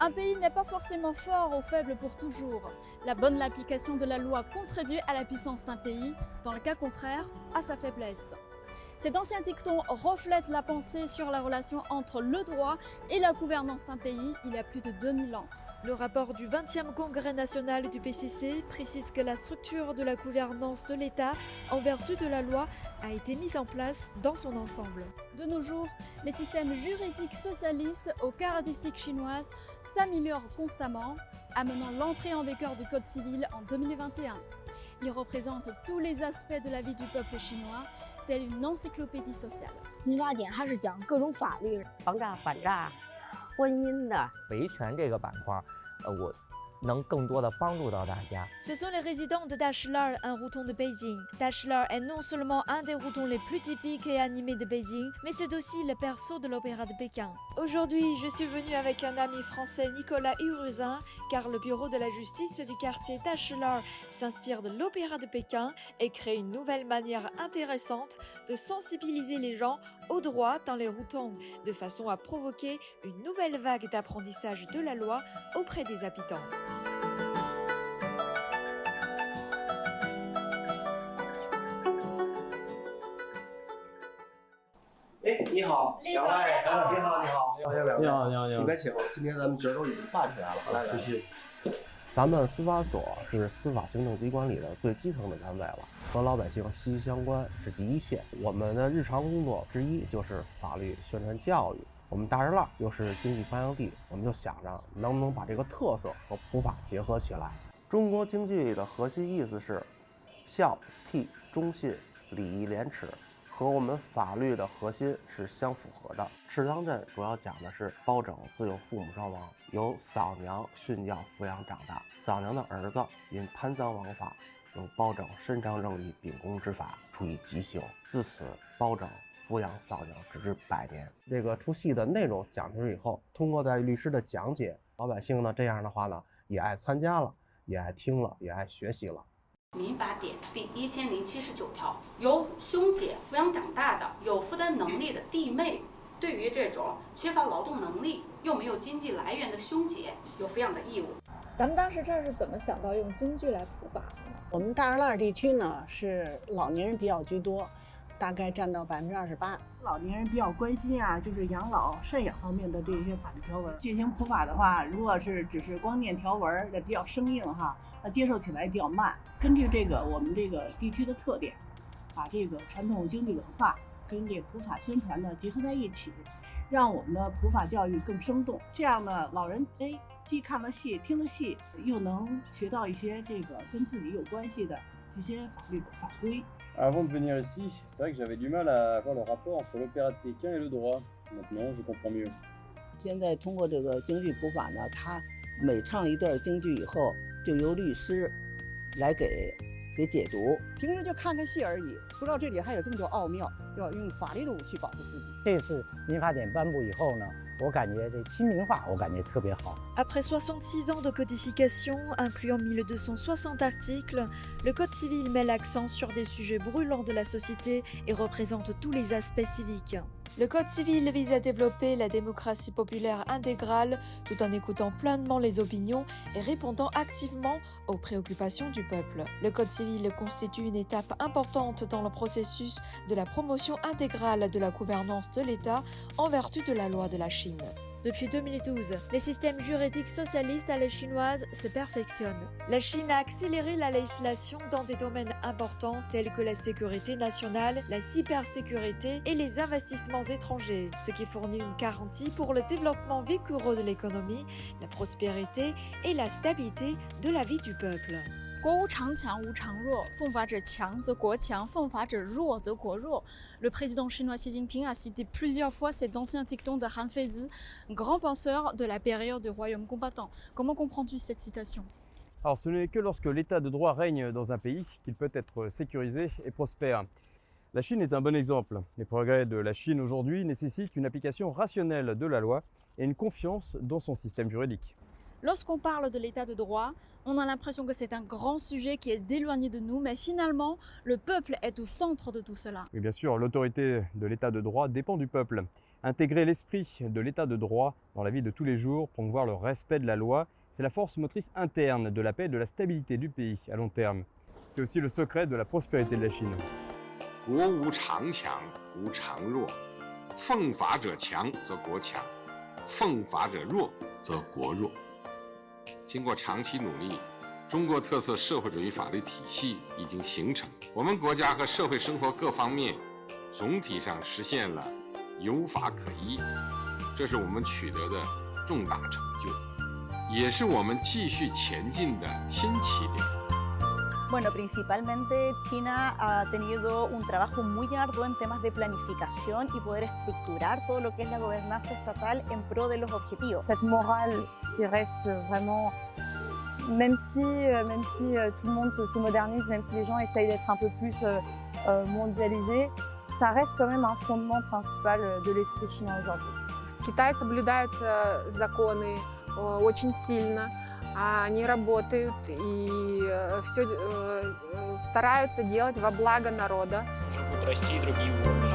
Un pays n'est pas forcément fort ou faible pour toujours. La bonne application de la loi contribue à la puissance d'un pays, dans le cas contraire, à sa faiblesse. Cet ancien dicton reflète la pensée sur la relation entre le droit et la gouvernance d'un pays il y a plus de 2000 ans. Le rapport du 20e Congrès national du PCC précise que la structure de la gouvernance de l'État, en vertu de la loi, a été mise en place dans son ensemble. De nos jours, les systèmes juridiques socialistes aux caractéristiques chinoises s'améliorent constamment, amenant l'entrée en vigueur du Code civil en 2021. Il représente tous les aspects de la vie du peuple chinois, telle une encyclopédie sociale. 民法典它是讲各种法律，防诈、反诈、婚姻的维权这个板块，我能更多的帮助到大家。 Ce sont les résidents de Dachilar, un routon de Beijing. Dachilar est non seulement un des routons les plus typiques et animés de Beijing, mais c'est aussi le berceau de l'opéra de Pékin. Aujourd'hui, je suis venue avec un ami français, Nicolas Hiruzin, car le bureau de la justice du quartier Dachilar s'inspire de l'opéra de Pékin et crée une nouvelle manière intéressante de sensibiliser les gens au droit dans les routons, de façon à provoquer une nouvelle vague d'apprentissage de la loi auprès des habitants. 哎，你好，两位，你好，你好，欢迎两位，你好，里边请。今天咱们角儿都已经办起来了，来来，继续。咱们司法所是司法行政机关里的最基层的单位了，和老百姓息息相关，是第一线。我们的日常工作之一就是法律宣传教育。我们大栅栏又是经济发祥地，我们就想着能不能把这个特色和普法结合起来。中国京剧的核心意思是孝悌忠信礼义廉耻，和我们法律的核心是相符合的。赤江镇主要讲的是包拯自幼父母双亡，由嫂娘训教抚养长大。嫂娘的儿子因贪赃枉法，由包拯伸张正义秉公执法，处以极刑。自此，包拯抚养嫂娘直至100年。这个出戏的内容讲清楚以后，通过在律师的讲解，老百姓呢这样的话呢也爱参加了，也爱听了，也爱学习了。民法典第1079条，由兄姐抚养长大的有负担能力的弟妹，对于这种缺乏劳动能力又没有经济来源的兄姐有抚养的义务。咱们当时这儿是怎么想到用京剧来普法的呢？我们大栅栏地区呢是老年人比较居多，大概占到28%。老年人比较关心啊，就是养老、赡养方面的这些法律条文。进行普法的话，如果是只是光念条文，也比较生硬哈，接受起来比较慢。根据这个我们这个地区的特点，把这个传统京剧文化跟这普法宣传呢结合在一起，让我们的普法教育更生动。这样呢，老人既看了戏、听了戏，又能学到一些这个跟自己有关系的这些法律法规。Avant de venir ici, c'est vrai que j'avais du mal à voir le rapport entre l'opéra de Pékin et le droit. Maintenant, je comprends mieux. 现在通过这个京剧普法呢，他每唱一段京剧以后，就由律师来给解读。平时就看看戏而已，不知道这里还有这么多奥妙，要用法律的武器保护自己。这次民法典颁布以后呢，我感觉这亲民化，我感觉特别好。Après 66 ans de codification, incluant 1260 articles, le Code civil met l'accent sur des sujets brûlants de la société et représente tous les aspects civiques. Le Code civil vise à développer la démocratie populaire intégrale tout en écoutant pleinement les opinions et répondant activement aux préoccupations du peuple. Le Code civil constitue une étape importante dans le processus de la promotion intégrale de la gouvernance de l'État en vertu de la loi de la Chine. Depuis 2012, les systèmes juridiques socialistes à la chinoise se perfectionnent. La Chine a accéléré la législation dans des domaines importants tels que la sécurité nationale, la cybersécurité et les investissements étrangers, ce qui fournit une garantie pour le développement vigoureux de l'économie, la prospérité et la stabilité de la vie du peuple. 国无常强无常弱，奉法者强则国强，奉法者弱则国弱。Le président chinois Xi Jinping a cité plusieurs fois cet ancien dicton de Han Feizi, grand penseur de la période du royaume combattant. Comment comprends-tu cette citation? Alors, ce n'est que lorsque l'état de droit règne dans un pays qu'il peut être sécurisé et prospère. La Chine est un bon exemple. Les progrès de la Chine aujourd'hui nécessitent une application rationnelle de la loi et une confiance dans son système juridique. Lorsqu'on parle de l'état de droit, on a l'impression que c'est un grand sujet qui est éloigné de nous, mais finalement, le peuple est au centre de tout cela. Oui, bien sûr, l'autorité de l'état de droit dépend du peuple. Intégrer l'esprit de l'état de droit dans la vie de tous les jours, promouvoir le respect de la loi, c'est la force motrice interne de la paix et de la stabilité du pays à long terme. C'est aussi le secret de la prospérité de la Chine. 国无常强，无常弱，奉法者强则国强，奉法者弱则国弱。经过长期努力，中国特色社会主义法律体系已经形成，我们国家和社会生活各方面总体上实现了有法可依，这是我们取得的重大成就，也是我们继续前进的新起点。 Bueno, principalmente China ha tenido un trabajo muy arduo en temas de planificación y poder estructurar todo lo que es la gobernanza estatal en pro de los objetivos. Cette morale qui reste vraiment, même si tout le monde se modernise, même si les gens essayent d'être un peu plus mondialisés, ça reste quand même un fondement principal de l'esprit chinois aujourd'hui. В Китае соблюдаются законы очень сильно. Они работают и все стараются делать во благо народа. Уже будут расти и другие уровни.